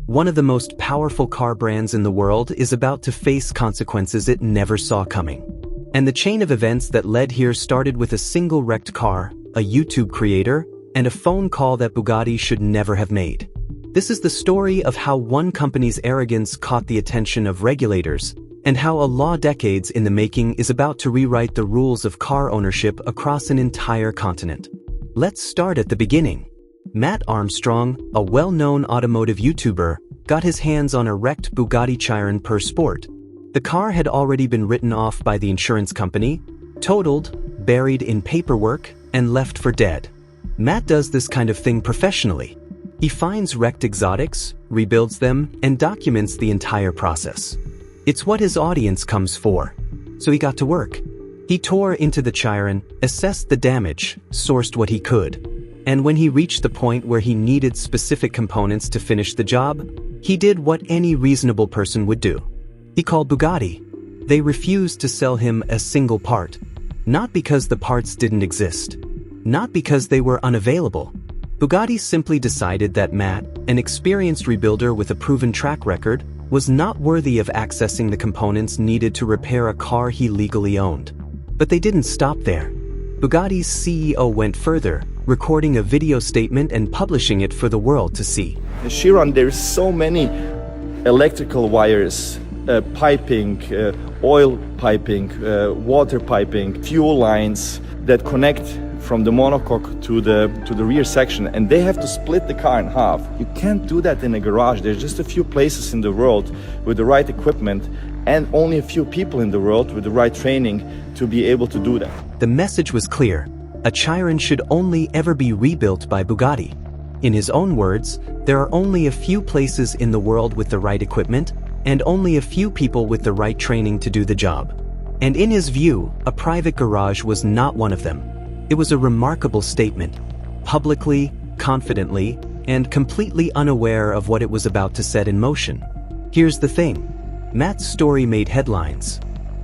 One of the most powerful car brands in the world is about to face consequences it never saw coming. And the chain of events that led here started with a single wrecked car, a YouTube creator, and a phone call that Bugatti should never have made. This is the story of how one company's arrogance caught the attention of regulators, and how a law decades in the making is about to rewrite the rules of car ownership across an entire continent. Let's start at the beginning. Matt Armstrong, a well-known automotive YouTuber, got his hands on a wrecked Bugatti Chiron per Sport. The car had already been written off by the insurance company, totaled, buried in paperwork, and left for dead. Matt does this kind of thing professionally. He finds wrecked exotics, rebuilds them, and documents the entire process. It's what his audience comes for. So he got to work. He tore into the Chiron, assessed the damage, sourced what he could. And when he reached the point where he needed specific components to finish the job, he did what any reasonable person would do. He called Bugatti. They refused to sell him a single part. Not because the parts didn't exist. Not because they were unavailable. Bugatti simply decided that Matt, an experienced rebuilder with a proven track record, was not worthy of accessing the components needed to repair a car he legally owned. But they didn't stop there. Bugatti's CEO went further, recording a video statement and publishing it for the world to see. Chiron, there's so many electrical wires, piping, oil piping, water piping, fuel lines that connect from the monocoque to the rear section, and they have to split the car in half. You can't do that in a garage. There's just a few places in the world with the right equipment and only a few people in the world with the right training to be able to do that. The message was clear. A Chiron should only ever be rebuilt by Bugatti. In his own words, there are only a few places in the world with the right equipment and only a few people with the right training to do the job. And in his view, a private garage was not one of them. It was a remarkable statement, publicly, confidently, and completely unaware of what it was about to set in motion. Here's the thing. Matt's story made headlines.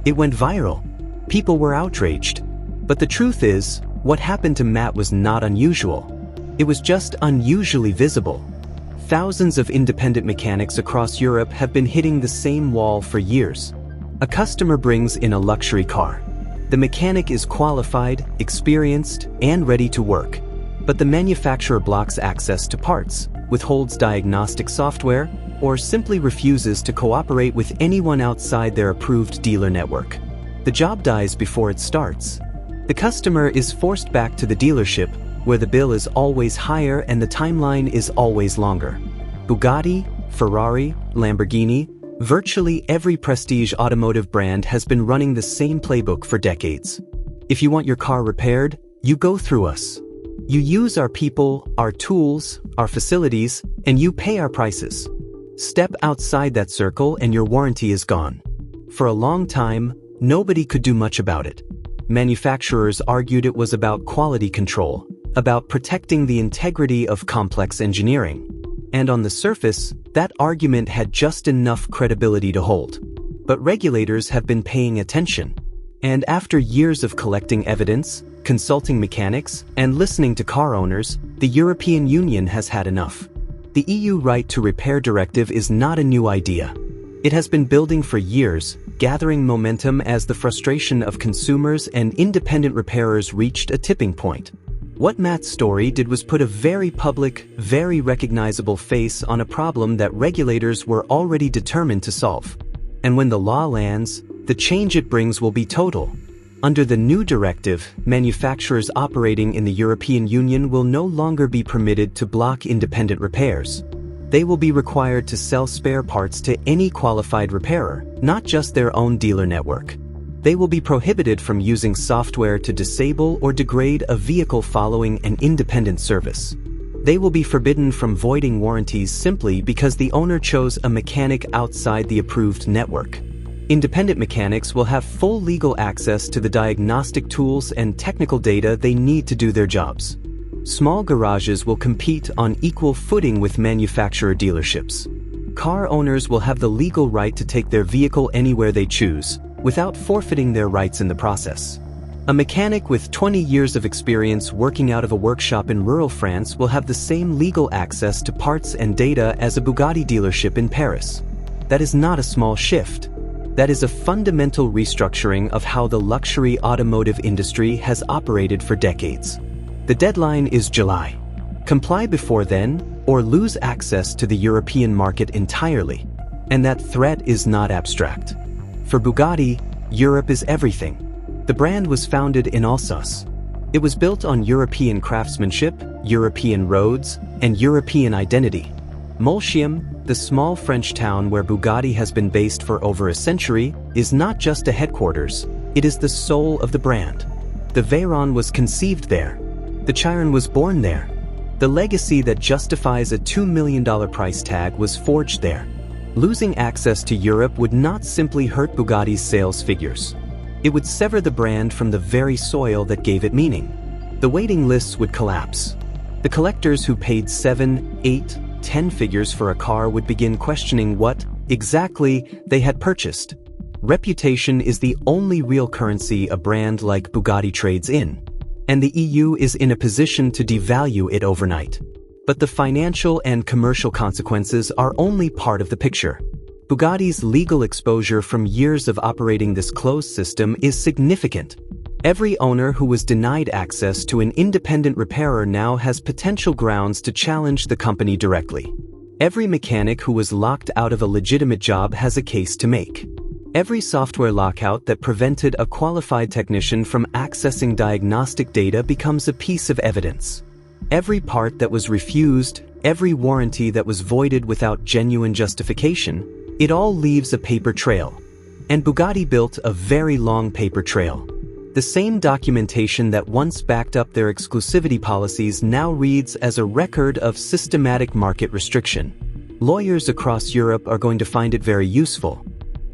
It went viral. People were outraged. But the truth is, what happened to Matt was not unusual. It was just unusually visible. Thousands of independent mechanics across Europe have been hitting the same wall for years. A customer brings in a luxury car. The mechanic is qualified, experienced, and ready to work. But the manufacturer blocks access to parts, withholds diagnostic software, or simply refuses to cooperate with anyone outside their approved dealer network. The job dies before it starts. The customer is forced back to the dealership, where the bill is always higher and the timeline is always longer. Bugatti, Ferrari, Lamborghini, virtually every prestige automotive brand has been running the same playbook for decades. If you want your car repaired, you go through us. You use our people, our tools, our facilities, and you pay our prices. Step outside that circle and your warranty is gone. For a long time, nobody could do much about it. Manufacturers argued it was about quality control, about protecting the integrity of complex engineering. And on the surface, that argument had just enough credibility to hold. But regulators have been paying attention. And after years of collecting evidence, consulting mechanics, and listening to car owners, the European Union has had enough. The EU Right to Repair Directive is not a new idea. It has been building for years, gathering momentum as the frustration of consumers and independent repairers reached a tipping point. What Matt's story did was put a very public, very recognizable face on a problem that regulators were already determined to solve. And when the law lands, the change it brings will be total. Under the new directive, manufacturers operating in the European Union will no longer be permitted to block independent repairs. They will be required to sell spare parts to any qualified repairer, not just their own dealer network. They will be prohibited from using software to disable or degrade a vehicle following an independent service. They will be forbidden from voiding warranties simply because the owner chose a mechanic outside the approved network. Independent mechanics will have full legal access to the diagnostic tools and technical data they need to do their jobs. Small garages will compete on equal footing with manufacturer dealerships. Car owners will have the legal right to take their vehicle anywhere they choose, without forfeiting their rights in the process. A mechanic with 20 years of experience working out of a workshop in rural France will have the same legal access to parts and data as a Bugatti dealership in Paris. That is not a small shift. That is a fundamental restructuring of how the luxury automotive industry has operated for decades. The deadline is July. Comply before then, or lose access to the European market entirely. And that threat is not abstract. For Bugatti, Europe is everything. The brand was founded in Alsace. It was built on European craftsmanship, European roads, and European identity. Molsheim, the small French town where Bugatti has been based for over a century, is not just a headquarters, it is the soul of the brand. The Veyron was conceived there. The Chiron was born there. The legacy that justifies a $2 million price tag was forged there. Losing access to Europe would not simply hurt Bugatti's sales figures. It would sever the brand from the very soil that gave it meaning. The waiting lists would collapse. The collectors who paid 7, 8, 10 figures for a car would begin questioning what, exactly, they had purchased. Reputation is the only real currency a brand like Bugatti trades in, and the EU is in a position to devalue it overnight. But the financial and commercial consequences are only part of the picture. Bugatti's legal exposure from years of operating this closed system is significant. Every owner who was denied access to an independent repairer now has potential grounds to challenge the company directly. Every mechanic who was locked out of a legitimate job has a case to make. Every software lockout that prevented a qualified technician from accessing diagnostic data becomes a piece of evidence. Every part that was refused, every warranty that was voided without genuine justification, it all leaves a paper trail. And Bugatti built a very long paper trail. The same documentation that once backed up their exclusivity policies now reads as a record of systematic market restriction. Lawyers across Europe are going to find it very useful.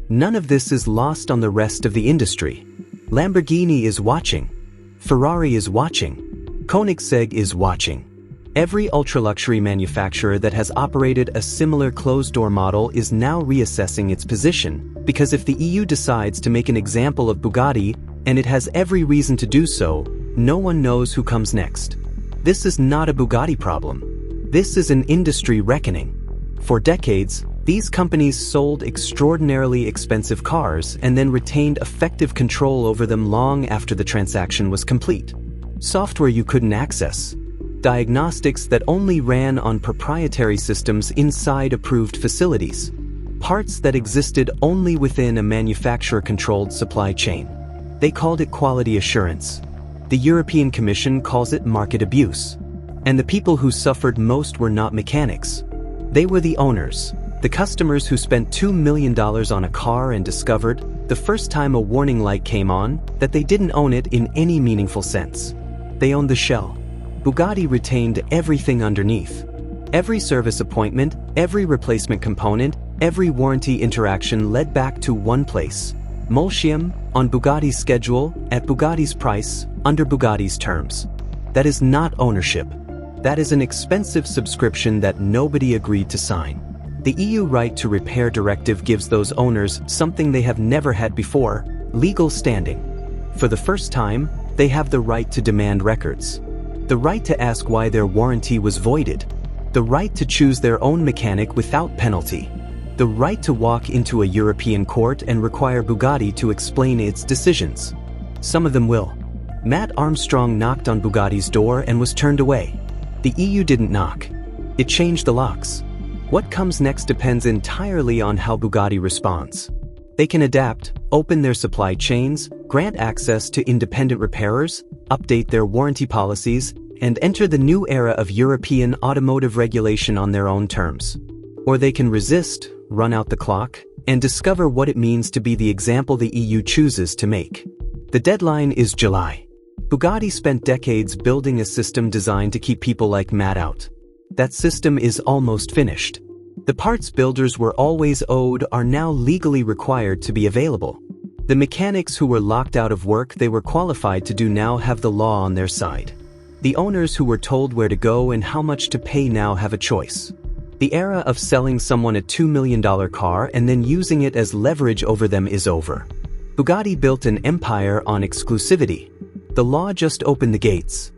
None of this is lost on the rest of the industry. Lamborghini is watching. Ferrari is watching. Koenigsegg is watching. Every ultra-luxury manufacturer that has operated a similar closed-door model is now reassessing its position, because if the EU decides to make an example of Bugatti, and it has every reason to do so, no one knows who comes next. This is not a Bugatti problem. This is an industry reckoning. For decades, these companies sold extraordinarily expensive cars and then retained effective control over them long after the transaction was complete. Software you couldn't access. Diagnostics that only ran on proprietary systems inside approved facilities. Parts that existed only within a manufacturer-controlled supply chain. They called it quality assurance. The European Commission calls it market abuse. And the people who suffered most were not mechanics. They were the owners, the customers who spent $2 million on a car and discovered, the first time a warning light came on, that they didn't own it in any meaningful sense. They owned the shell. Bugatti retained everything underneath. Every service appointment, every replacement component, every warranty interaction led back to one place. Molsheim, on Bugatti's schedule, at Bugatti's price, under Bugatti's terms. That is not ownership. That is an expensive subscription that nobody agreed to sign. The EU Right to Repair Directive gives those owners something they have never had before: legal standing. For the first time, they have the right to demand records. The right to ask why their warranty was voided. The right to choose their own mechanic without penalty. The right to walk into a European court and require Bugatti to explain its decisions. Some of them will. Matt Armstrong knocked on Bugatti's door and was turned away. The EU didn't knock. It changed the locks. What comes next depends entirely on how Bugatti responds. They can adapt, open their supply chains, grant access to independent repairers, update their warranty policies, and enter the new era of European automotive regulation on their own terms. Or they can resist, run out the clock, and discover what it means to be the example the EU chooses to make. The deadline is July. Bugatti spent decades building a system designed to keep people like Matt out. That system is almost finished. The parts builders were always owed are now legally required to be available. The mechanics who were locked out of work they were qualified to do now have the law on their side. The owners who were told where to go and how much to pay now have a choice. The era of selling someone a $2 million car and then using it as leverage over them is over. Bugatti built an empire on exclusivity. The law just opened the gates.